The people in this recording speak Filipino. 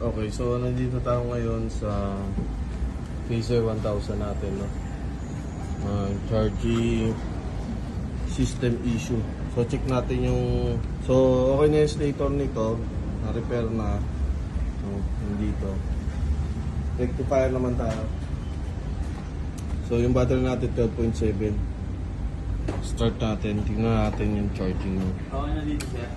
Okay, so nandito tayo ngayon sa Phaser 1000 natin, no? Charging system issue. So check natin yung... So okay na yung stator nito. Na-repair na. So, nandito. Rectifier naman tayo. So yung battery natin 12.7. Start natin. Tingnan natin yung charging. Okay na dito, sir.